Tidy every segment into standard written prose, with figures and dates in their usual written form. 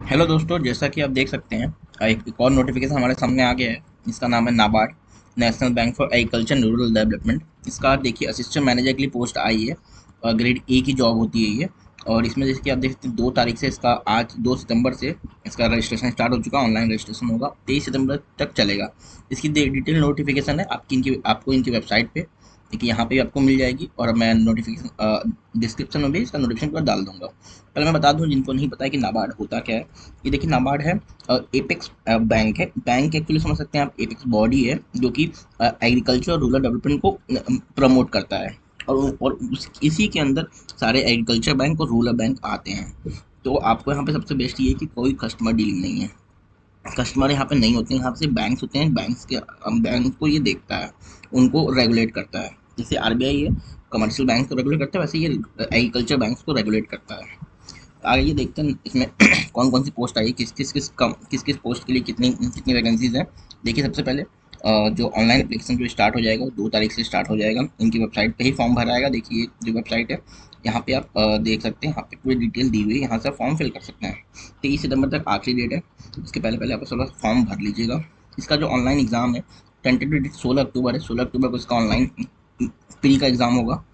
Hello दोस्तों, जैसा कि आप देख सकते हैं एक और नोटिफिकेशन हमारे सामने आ गया है। इसका नाम है NABARD, national bank for agriculture and rural development. इसका देखिए असिस्टेंट मैनेजर के लिए पोस्ट आई है और ग्रेड ए की जॉब होती है ये। और इसमें जैसे कि आप देख सकते हैं 2 तारीख से इसका आज 2 सितंबर से इसका रजिस्ट्रेशन स्टार्ट हो चुका है। ऑनलाइन रजिस्ट्रेशन होगा, 23 सितंबर तक चलेगा। इसकी डिटेल नोटिफिकेशन है आपको इनकी वेबसाइट पे, देखिए यहाँ पे भी आपको मिल जाएगी। और मैं नोटिफिकेशन डिस्क्रिप्शन में भी इसका नोटिफिकेशन पूरा डाल दूंगा। पहले मैं बता दूं जिनको नहीं पता है कि नाबार्ड होता क्या है। ये देखिए नाबार्ड है, एपेक्स बैंक है। बैंक एक्चुअली समझ सकते हैं आप, एपेक्स बॉडी है जो कि एग्रीकल्चर और रूरल डेवलपमेंट को प्रमोट करता है। इसी के अंदर सारे एग्रीकल्चर बैंक और रूरल बैंक आते हैं। तो आपको यहाँ पे सबसे बेस्ट ये है कि कोई कस्टमर डीलिंग नहीं है। कस्टमर यहाँ पे नहीं होते हैं, यहाँ पे सिर्फ बैंक्स होते हैं। बैंक को ये देखता है, उनको रेगुलेट करता है। जैसे आरबीआई है, कमर्शियल बैंक को रेगुलेट करता है, वैसे ये एग्रीकल्चर बैंक को रेगुलेट करता है। आगे ये देखते हैं इसमें कौन कौन सी पोस्ट आई है, किस किस पोस्ट के लिए कितनी कितनी वैकेंसीज हैं। देखिए सबसे पहले जो ऑनलाइन एप्लीकेशन जो स्टार्ट हो जाएगा वो 2 तारीख से स्टार्ट हो जाएगा। इनकी वेबसाइट पे ही फॉर्म भरा आएगा। देखिए जो वेबसाइट है यहाँ पे आप देख सकते हैं, यहाँ पे पूरी डिटेल दी हुई है, यहाँ से आप फॉर्म फिल कर सकते हैं। 23 सितंबर तक आखिरी डेट है। इसके पहले पहले आप थोड़ा फॉर्म भर लीजिएगा। इसका जो ऑनलाइन एग्ज़ाम है टेंटेटिव डेट 16 अक्टूबर है। 16 अक्टूबर को इसका ऑनलाइन प्री का एग्ज़ाम होगा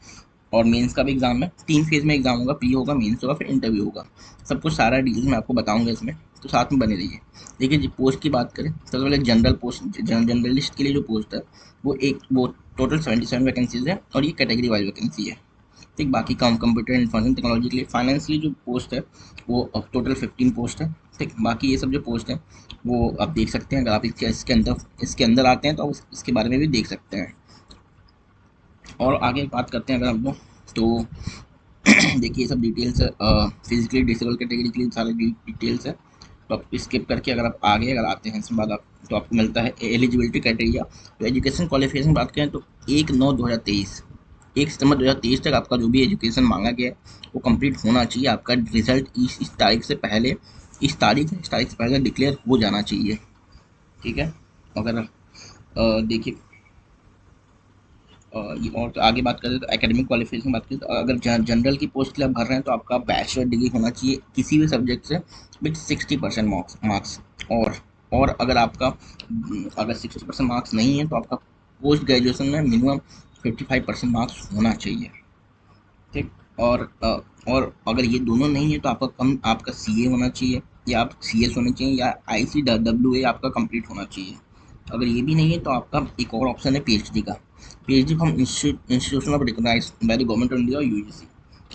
और मेंस का भी एग्जाम है। 3 फेज में एग्जाम होगा, प्री होगा, मेंस होगा, फिर इंटरव्यू होगा। सब कुछ सारा डिटेल मैं आपको बताऊंगा इसमें, तो साथ में बने रहिए। देखिए जी पोस्ट की बात करें, सबसे पहले जनरल पोस्ट, जनरलिस्ट के लिए जो पोस्ट है वो टोटल 77 वैकेंसीज है और ये कैटेगरी वाइज वैकेंसी है। ठीक, बाकी काम कंप्यूटर इन्फॉर्मेशन टेक्नोलॉजी के लिए फाइनेंस की जो पोस्ट है वो टोटल 15 पोस्ट है। ठीक, बाकी ये सब जो पोस्ट है वो आप देख सकते हैं। अगर आप इसके अंदर आते हैं तो आप इसके बारे में भी देख सकते हैं। और आगे बात करते हैं अगर हम लोग, तो देखिए ये सब डिटेल्स है। फिजिकली डिसेबल कैटेगरी के लिए सारे डिटेल्स है। तो आप स्किप करके अगर आते हैं इसमें बाद आप, तो आपको मिलता है एलिजिबिलिटी क्राइटेरिया। तो एजुकेशन क्वालिफिकेशन बात करें तो 1/9/2023, 1 सितंबर 2023 तक आपका जो भी एजुकेशन मांगा गया है वो कंप्लीट होना चाहिए। आपका रिजल्ट इस तारीख से पहले डिक्लेयर हो जाना चाहिए। ठीक है। अगर देखिए ये और तो आगे बात करें तो एकेडमिक क्वालिफिकेशन बात करें तो अगर जनरल की पोस्ट के लिए आप भर रहे हैं तो आपका बैचलर डिग्री होना चाहिए किसी भी सब्जेक्ट से विथ 60% मार्क्स। और अगर आपका अगर 60% मार्क्स नहीं है तो आपका पोस्ट ग्रेजुएशन में मिनिमम 55% मार्क्स होना चाहिए। ठीक। और अगर ये दोनों नहीं है तो आपका सीए होना चाहिए, या आप सीएस होने चाहिए, या ICWA आपका कंप्लीट होना चाहिए। अगर ये भी नहीं है तो आपका एक और ऑप्शन है पीएचडी का। PhD from institution of recognise by the government of India और यूजीसी।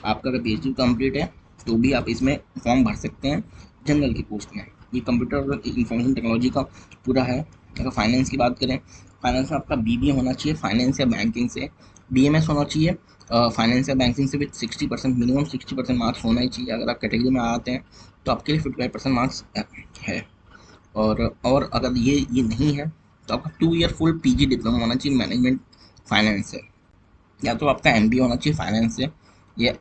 आपका अगर पीएचडी कंप्लीट है तो भी आप इसमें फॉर्म भर सकते हैं जनरल की पोस्ट में। ये कंप्यूटर और इंफॉर्मेशन टेक्नोलॉजी का पूरा है। अगर फाइनेंस की बात करें, फाइनेंस में आपका बीबीए होना चाहिए फाइनेंस या बैंकिंग से, बीएमएस होना चाहिए फाइनेंस या बैंकिंग से विथ 60%, मिनिमम 60% मार्क्स होना ही चाहिए। अगर आप कैटेगरी में आते हैं तो आपके लिए 55% मार्क्स है। और अगर ये नहीं है तो आपका 2 ईयर फुल पीजी डिप्लोमा होना चाहिए मैनेजमेंट फाइनेंस से, या तो आपका एमबीए होना चाहिए फाइनेंस से, या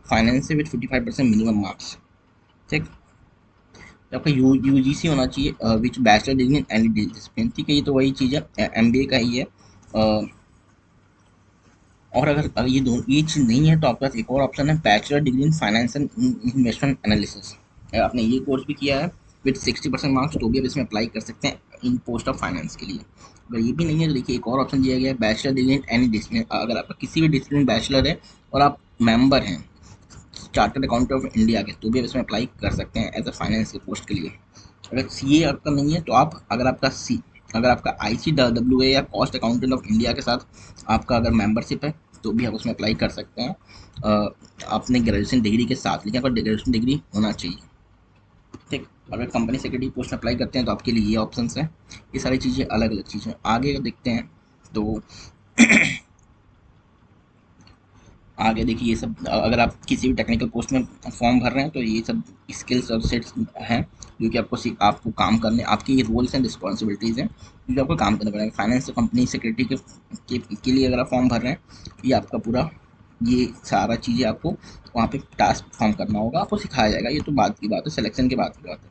फाइनेंस से विथ 55% मिनिमम मार्क्स। ठीक। तो आपका यूजीसी होना चाहिए which bachelor degree in any discipline. ठीक है, ये तो वही चीज़ है, एमबीए का ही है। और अगर ये चीज़ नहीं है तो आपके पास एक और ऑप्शन है bachelor degree in finance and investment analysis. आपने ये कोर्स भी किया है विथ 60% मार्क्स तो भी आप इसमें अप्लाई कर सकते हैं इन पोस्ट ऑफ फाइनेंस के लिए। अगर ये भी नहीं है तो देखिए एक और ऑप्शन दिया गया है bachelor degree in any discipline. अगर आपका किसी भी डिसिप्लिन बैचलर है और आप मेंबर हैं चार्टर्ड अकाउंटेंट ऑफ इंडिया के, तो भी आप इसमें अप्लाई कर सकते हैं एज अ फाइनेंस के पोस्ट के लिए। अगर सीए आपका नहीं है तो आप अगर आपका ICWA या कॉस्ट अकाउंटेंट ऑफ इंडिया के साथ आपका अगर मेंबरशिप है तो भी आप उसमें अप्लाई कर सकते हैं अपने ग्रेजुएशन डिग्री के साथ, लेकिन आपका ग्रेजुएशन डिग्री होना चाहिए। ठीक। अगर कंपनी सेक्रेटरी पोस्ट में अप्लाई करते हैं तो आपके लिए ये ऑप्शन है। ये सारी चीज़ें अलग अलग चीज़ें आगे अगर देखते हैं तो आगे देखिए ये सब अगर आप किसी भी टेक्निकल पोस्ट में फॉर्म भर रहे हैं तो ये सब स्किल्स और सेट्स हैं जो कि आपको काम करने, आपकी ये रोल्स एंड रिस्पॉन्सिबिलिटीज़ हैं जो आपको काम करना पड़ेगा। फाइनेंस कंपनी सेक्रेटरी के लिए अगर आप फॉर्म भर रहे हैं ये आपका पूरा ये सारा चीज़ें आपको वहाँ पे टास्क परफॉर्म करना होगा, आपको सिखाया जाएगा। ये तो बात की बात है, सिलेक्शन के बाद की बात है।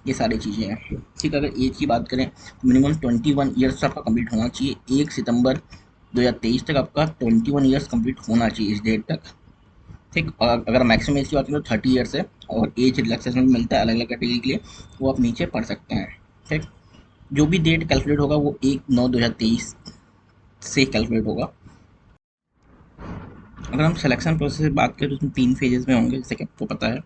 ये सारी चीज़ें हैं। ठीक, अगर एज की बात करें तो मिनिमम 21 ईयर्स आपका कंप्लीट होना चाहिए। 1 सितंबर 2023 तक आपका 21 ईयर्स कंप्लीट होना चाहिए इस डेट तक। ठीक। और अगर मैक्सिमम एज की बात करें तो 30 ईयर्स है, और एज रिलैक्सेशन भी मिलता है अलग अलग कैटेगरी के लिए, वो आप नीचे पढ़ सकते हैं। ठीक। जो भी डेट कैलकुलेट होगा वो 1/9/2023 से कैलकुलेट होगा। अगर हम सिलेक्शन प्रोसेस से बात करें तो उसमें 3 फेजेस में होंगे, जैसे कि आपको पता है,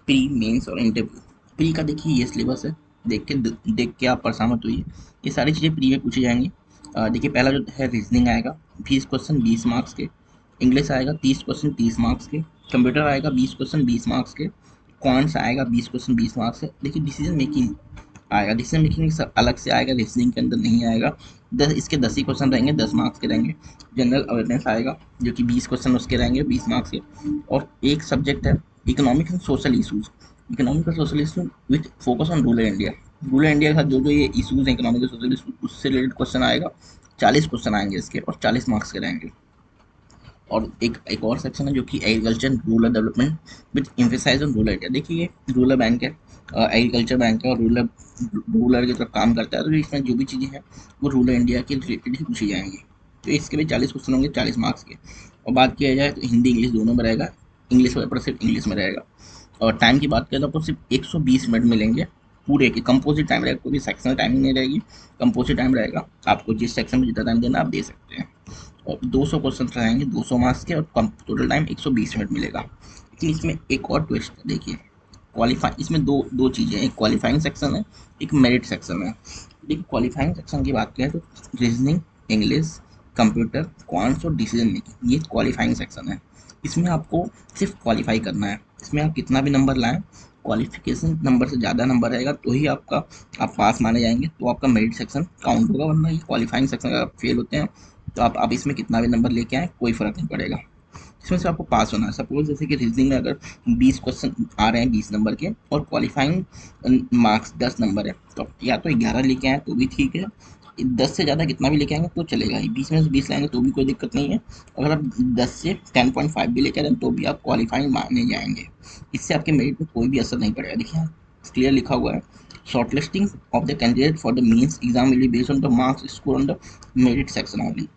प्री, मेंस और इंटरव्यू। प्री का देखिए ये सिलेबस है, देख के आप परेशान मत होइए, ये सारी चीज़ें प्री में पूछी जाएंगी। देखिए पहला जो है रीजनिंग आएगा, 20 क्वेश्चन 20 मार्क्स के। इंग्लिश आएगा 30 क्वेश्चन 30 मार्क्स के। कंप्यूटर आएगा 20 क्वेश्चन 20 मार्क्स के। क्वांट्स आएगा 20 क्वेश्चन 20 मार्क्स के। देखिए डिसीजन मेकिंग आएगा, डिसीजन मेकिंग सब अलग से आएगा, रीजनिंग के अंदर नहीं आएगा। इसके 10 ही क्वेश्चन रहेंगे, 10 मार्क्स के रहेंगे। जनरल अवेयरनेस आएगा जो कि 20 क्वेश्चन उसके रहेंगे, 20 मार्क्स के। और एक सब्जेक्ट है economic and social issues, economic और social issue with focus on rural India. Rural India के साथ जो जो ये इशूज हैं इकोनॉमिक और सोशल इशू, उससे रिलेटेड क्वेश्चन आएगा। 40 क्वेश्चन आएंगे इसके, और 40 मार्क्स के रहेंगे। और एक और सेक्शन है जो कि agriculture rural development with emphasise on rural area. देखिए ये रूरल बैंक है, एग्रीकल्चर बैंक है, और रूरल रूरल की तरफ काम करता है, तो इसमें जो भी चीज़ें हैं वो रूरल इंडिया के रिलेटेड ही पूछी जाएंगी। तो इसके भी 40 क्वेश्चन होंगे, 40 मार्क्स के। और बात किया जाए तो हिंदी इंग्लिश दोनों में रहेगा, इंग्लिश पेपर सिर्फ इंग्लिश में रहेगा। और टाइम की बात करें तो आपको सिर्फ 120 मिनट मिलेंगे पूरे के। कंपोजिट टाइम रहेगा, कोई भी सेक्शनल टाइमिंग नहीं रहेगी, कंपोजिट टाइम रहेगा। आपको जिस सेक्शन में जितना टाइम देना आप दे सकते हैं। और 200 क्वेश्चन रहेंगे, 200 मार्क्स के, और टोटल टाइम 120 मिनट मिलेगा। लेकिन इसमें एक और ट्विस्ट है, देखिए क्वालिफाई, इसमें दो दो चीज़ें हैं, एक क्वालिफाइंग सेक्शन है, एक मेरिट सेक्शन है। देखिए क्वालिफाइंग सेक्शन की बात करें तो रीजनिंग, इंग्लिश, कंप्यूटर, क्वांट्स और डिसीजन मेकिंग, ये क्वालिफाइंग सेक्शन है। इसमें आपको सिर्फ क्वालिफाई करना है, इसमें आप कितना भी नंबर लाएं, क्वालिफिकेशन नंबर से ज़्यादा नंबर रहेगा तो ही आपका आप पास माने जाएंगे, तो आपका मेरिट सेक्शन काउंट होगा। वरना ये क्वालिफाइंग सेक्शन अगर आप फेल होते हैं तो आप इसमें कितना भी नंबर लेके आए कोई फ़र्क नहीं पड़ेगा, इसमें से आपको पास होना है। सपोज जैसे कि रीजनिंग में अगर 20 क्वेश्चन आ रहे हैं 20 नंबर के, और क्वालिफाइंग मार्क्स 10 नंबर है, तो या तो 11 लेके आए तो भी ठीक है, 10 से ज़्यादा कितना भी लेके आएंगे तो चलेगा ही, 20 में से 20 लाएंगे तो भी कोई दिक्कत नहीं है। अगर आप 10 से 10.5 भी लेके आ रहे हैं तो भी आप क्वालिफाइंग माने जाएंगे, इससे आपके मेरिट में कोई भी असर नहीं पड़ेगा। देखिए क्लियर लिखा हुआ है, shortlisting of the candidate for the mains exam will be based on the marks score on the merit section only.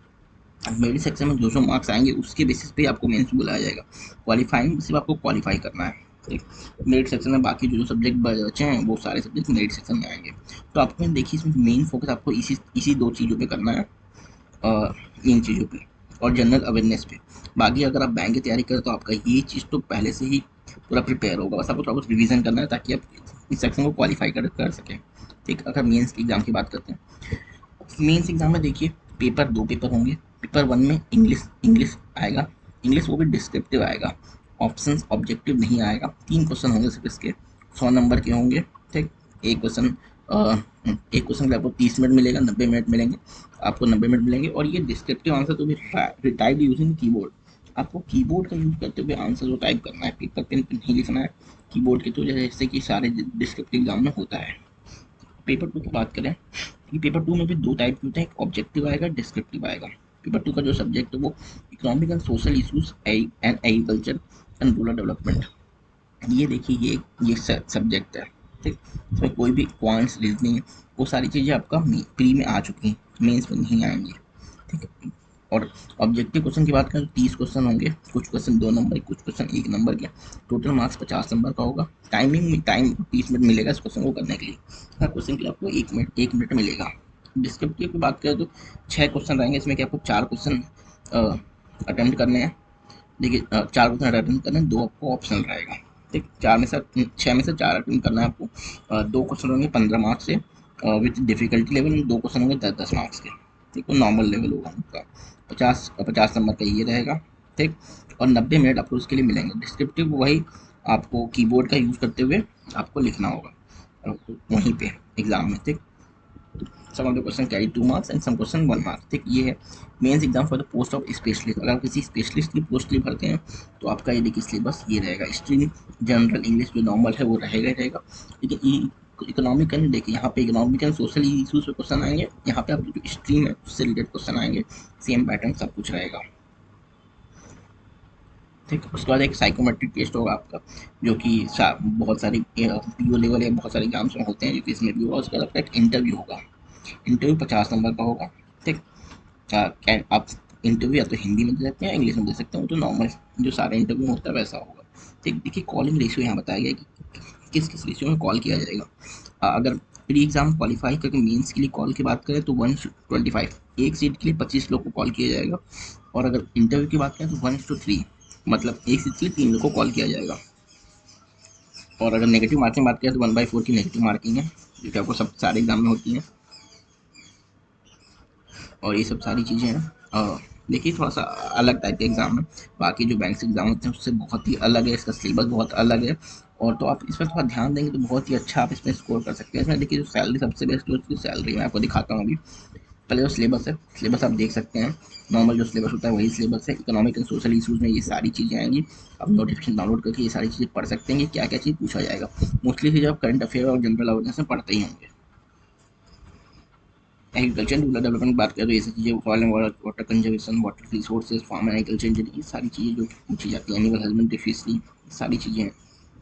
Merit section में जो जो मार्क्स आएंगे उसके बेसिस पे आपको मेंस बुलाया जाएगा। क्वालिफाइंग सिर्फ आपको क्वालिफाई करना है, ठीक। मेरिट सेक्शन में बाकी जो जो सब्जेक्ट बचे हैं वो सारे सब्जेक्ट मेरिट सेक्शन में आएंगे। तो आपको देखिए इसमें मेन फोकस आपको इसी इसी दो चीज़ों पे करना है, इन चीज़ों पे और जनरल अवेयरनेस पे। बाकी अगर आप बैंक की तैयारी करें तो आपका ये चीज़ तो पहले से ही पूरा प्रिपेयर होगा, बस आपको थोड़ा बहुत रिवीजन करना है ताकि आप इस सेक्शन को क्वालिफाई कर सकें, ठीक। अगर मेंस की एग्ज़ाम की बात करते हैं, मेंस एग्जाम में देखिए पेपर, दो पेपर होंगे। पेपर वन में इंग्लिश इंग्लिश आएगा, इंग्लिश वो भी डिस्क्रिप्टिव आएगा, ऑप्शंस ऑब्जेक्टिव नहीं आएगा। 3 क्वेश्चन होंगे सिर्फ इसके, 100 नंबर के होंगे, ठीक। एक क्वेश्चन एक क्वेश्चन के लिए आपको 30 मिनट मिलेगा, 90 मिनट मिलेंगे, आपको 90 मिनट मिलेंगे। और ये डिस्क्रिप्टिव आंसर तो भी टाइप यूजिंग कीबोर्ड, आपको कीबोर्ड का यूज करते हुए आंसर को टाइप करना है, पेपर पेन पे नहीं लिखना है, कीबोर्ड के थ्रू, जैसे कि सारे डिस्क्रिप्टिव एग्जाम में होता है। पेपर टू की बात करें, कि पेपर टू में भी दो टाइप के होते हैं, एक ऑब्जेक्टिव आएगा, डिस्क्रिप्टिव आएगा। पेपर टू का जो सब्जेक्ट है वो economic and social issues and agriculture and rural development. ये देखिए ये सब्जेक्ट है, ठीक। इसमें कोई भी क्वांट्स, रीजनिंग, वो सारी चीज़ें आपका प्री में आ चुकी हैं, मेंस में नहीं आएंगी, ठीक है। और ऑब्जेक्टिव क्वेश्चन की बात करें तो 30 क्वेश्चन होंगे, कुछ क्वेश्चन 2 नंबर, कुछ क्वेश्चन 1 नंबर के। टोटल मार्क्स 50 नंबर का होगा। टाइमिंग में टाइम 30 मिनट मिलेगा इस क्वेश्चन को करने के लिए, हर क्वेश्चन के लिए आपको 1 मिनट मिलेगा। डिस्क्रिप्टिव की बात करें तो 6 क्वेश्चन रहेंगे, इसमें कि आपको 4 क्वेश्चन अटेम्प्ट करने हैं। देखिए 4 क्वेश्चन अटेम्प्ट करने हैं, 2 आपको ऑप्शन रहेगा, ठीक। 6 में से 4 अटेम्प्ट करना है आपको। 2 क्वेश्चन होंगे 15 मार्क्स से विथ डिफिकल्टी लेवल, 2 क्वेश्चन होंगे 10-10 मार्क्स के, ठीक। वो नॉर्मल लेवल होगा उनका, 50-50 नंबर का ये रहेगा, ठीक। और 90 मिनट आपको उसके लिए मिलेंगे। डिस्क्रिप्टिव वही आपको कीबोर्ड का यूज़ करते हुए आपको लिखना होगा वहीं पे एग्जाम में, ठीक। Some of the question carry 2 marks and some question 1 mark, ठीक। ये है mains exam for the post of specialist. अगर आप किसी स्पेशलिस्ट की पोस्ट के लिए भरते हैं तो आपका ये देखिए सिलेबस ये रहेगा। स्ट्रीम जनरल इंग्लिश जो नॉर्मल है वो रहेगा ही रहेगा, लेकिन इकोनॉमिक एंड देखिए यहाँ पे इकोनॉमिक एंड सोशल इशूज पे क्वेश्चन आएंगे, यहाँ पे आपकी जो स्ट्रीम है उससे रिलेटेड क्वेश्चन आएंगे, सेम पैटर्न सब कुछ रहेगा, ठीक। उसके बाद एक साइकोमेट्रिक टेस्ट होगा आपका, जो कि बहुत सारी पीओ लेवल या बहुत सारे एग्जाम्स में होते हैं, जो कि इसमें भी होगा। उसके बाद आपका एक इंटरव्यू होगा, इंटरव्यू 50 नंबर का होगा, ठीक। आप इंटरव्यू या तो हिंदी में दे सकते हैं, इंग्लिश में दे सकते हैं, वो तो नॉर्मल जो सारे इंटरव्यू में होता है वैसा होगा। ठीक, देखिए कॉलिंग रेशियो यहाँ बताया गया है कि किस किस रेशियो में कॉल किया जाएगा। अगर प्री एग्जाम क्वालिफाई करके मेंस के लिए कॉल की बात करें तो 1:25, एक सीट के लिए 25 लोग को कॉल किया जाएगा। और अगर इंटरव्यू की बात करें तो 1:3, मतलब एक सीट के लिए 3 लोग को कॉल किया जाएगा। और अगर नेगेटिव मार्किंग बात करें तो 1/4 की नेगेटिव मार्किंग है, जो कि आपको सब सारे एग्जाम में होती है। और ये सब सारी चीज़ें हैं। देखिए थोड़ा सा अलग टाइप के एग्ज़ाम है, बाकी जो बैंक से एग्ज़ाम होते हैं उससे बहुत ही अलग है, इसका सिलेबस बहुत अलग है। और तो आप इस पर थोड़ा ध्यान देंगे तो बहुत ही अच्छा आप इसमें स्कोर कर सकते हैं। इसमें देखिए जो सैलरी सबसे बेस्ट है उसकी सैलरी मैं आपको दिखाता हूँ अभी। पहले जो सिलेबस है, सिलेबस आप देख सकते हैं, नॉर्मल जो सिलेबस होता है वही सिलेबस है। इकोनॉमिक एंड सोशल इशूज़ में ये सारी चीज़ें आएंगी। आप नोटिफिकेशन डाउनलोड करके ये सारी चीज़ें पढ़ सकते हैं कि क्या क्या चीज़ पूछा जाएगा। मोस्टली चीज़ें आप करंट अफेयर और जनरल अवेयरनेस में पढ़ते ही होंगे। एग्रीकल्चर रूरल डेवलपमेंट की बात करें तो ये सब चीज़ें, fall and water conservation, water resources, farm and agriculture engineering, ये सारी चीज़ें जो पूछी जाती हैं, एनिमल हस्बेंड्री, फिशरी, सारी चीज़ें हैं।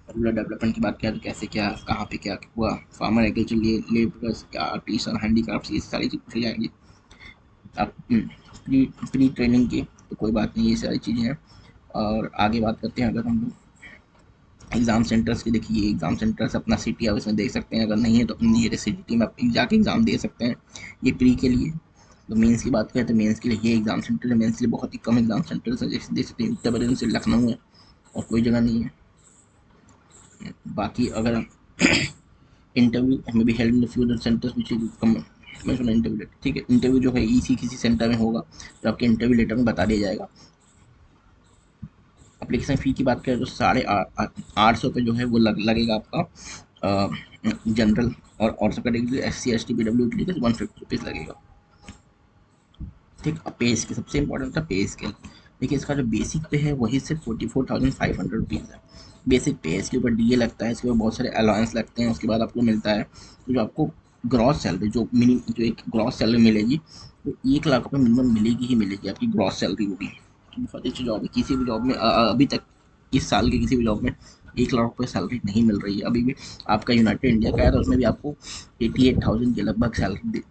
रूरल डेवलपमेंट की बात करें तो कैसे क्या, कहाँ पे क्या हुआ, फार्मर एग्रीकल्चर लेबरर्स, क्या आर्टिसन, हैंडीक्राफ्ट, ये सारी चीज़ पूछी जाएंगी। आप प्री प्री ट्रेनिंग की तो कोई बात नहीं, ये सारी चीज़ें हैं। और आगे बात करते हैं अगर हम लोग एग्ज़ाम सेंटर्स की, देखिए एग्ज़ाम सेंटर्स अपना सिटी आप इसमें देख सकते हैं, अगर नहीं है तो अपनी नियरेस्ट सिटी में आप जाके एग्ज़ाम दे सकते हैं। ये प्री के लिए। तो मेंस की बात करें तो मेंस के लिए ये एग्ज़ाम सेंटर है, मेंस के लिए बहुत ही कम एग्ज़ाम सेंटर्स है, जैसे देख सकते हैं उत्तर प्रदेश में सिर्फ लखनऊ है और कोई जगह नहीं है। बाकी अगर इंटरव्यू में भी held in few centres which come interview, ठीक है, इंटरव्यू जो है इसी किसी सेंटर में होगा, तो आपके इंटरव्यू लेटर में बता दिया जाएगा। एप्लीकेशन फ़ी की बात करें तो 850 जो है वो लगेगा आपका जनरल, और सब कैटेगरी SC ST PWD के लिए 150 लगेगा। ठीक, अब पे स्केल सबसे इंपॉर्टेंट था, पे स्केल। देखिए इसका जो बेसिक पे है वही सिर्फ 44,500 रुपीज़ है। बेसिक पे, इसके ऊपर DA लगता है, इसके ऊपर बहुत सारे अलाउंस लगते हैं, उसके बाद आपको मिलता है तो जो आपको ग्रॉस सैलरी, जो एक ग्रॉस सैलरी मिलेगी वो 1 लाख रुपये मिनिमम मिलेगी ही मिलेगी, आपकी ग्रॉस सैलरी होगी। तो बहुत अच्छी जॉब है। किसी भी जॉब में अभी तक इस साल के किसी भी जॉब में 1 लाख रुपये सैलरी नहीं मिल रही है अभी भी। आपका यूनाइटेड इंडिया का है तो उसमें भी आपको 88,000 के लगभग सैलरी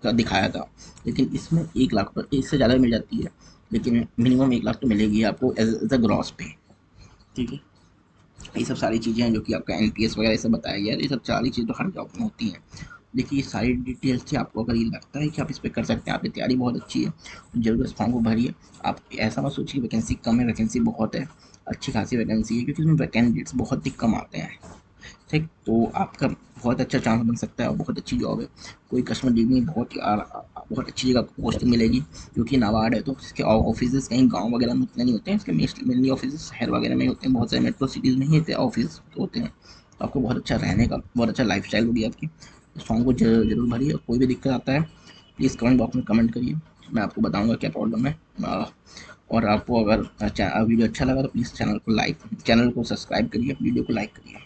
का दिखाया था, लेकिन इसमें 1 लाख पर इससे ज़्यादा मिल जाती है, लेकिन मिनिमम 1 लाख तो मिलेगी आपको एज अ ग्रॉस पे। ठीक है, ये सब सारी चीज़ें हैं जो कि आपका NPS वगैरह ये सब बताया गया है, ये सब सारी चीज़ तो हर जॉब में होती हैं। देखिए ये सारी डिटेल्स थी, आपको अगर ये लगता है कि आप इस पर कर सकते हैं, आपकी तैयारी बहुत अच्छी है, तो जरूर इस फॉर्म को भरिए। आप ऐसा मत सोचिए वैकेंसी कम है, वैकेंसी बहुत है, अच्छी खासी वैकेंसी है, क्योंकि इसमें वैकेंडिडेट्स बहुत ही कम आते हैं। ठीक, तो आपका बहुत अच्छा चांस बन सकता है और बहुत अच्छी जॉब है। कोई कस्टमर डिवीजन बहुत अच्छी जगह आपको पोस्टिंग मिलेगी, क्योंकि नाबार्ड है तो इसके ऑफिस कहीं गांव वगैरह में उतने नहीं होते हैं, इसके मेनली ऑफिस शहर वगैरह में ही होते हैं, बहुत सारे मेट्रो सिटीज़ में ही ऑफिस होते हैं। तो आपको बहुत अच्छा रहने का, बहुत अच्छा लाइफ स्टाइल होगी आपकी। इस फॉर्म को जरूर भरिए, और कोई भी दिक्कत आता है प्लीज़ कमेंट बॉक्स में कमेंट करिए, मैं आपको बताऊँगा क्या प्रॉब्लम है। और आपको अगर वीडियो अच्छा लगा तो प्लीज़ चैनल को सब्सक्राइब करिए, वीडियो को लाइक करिए।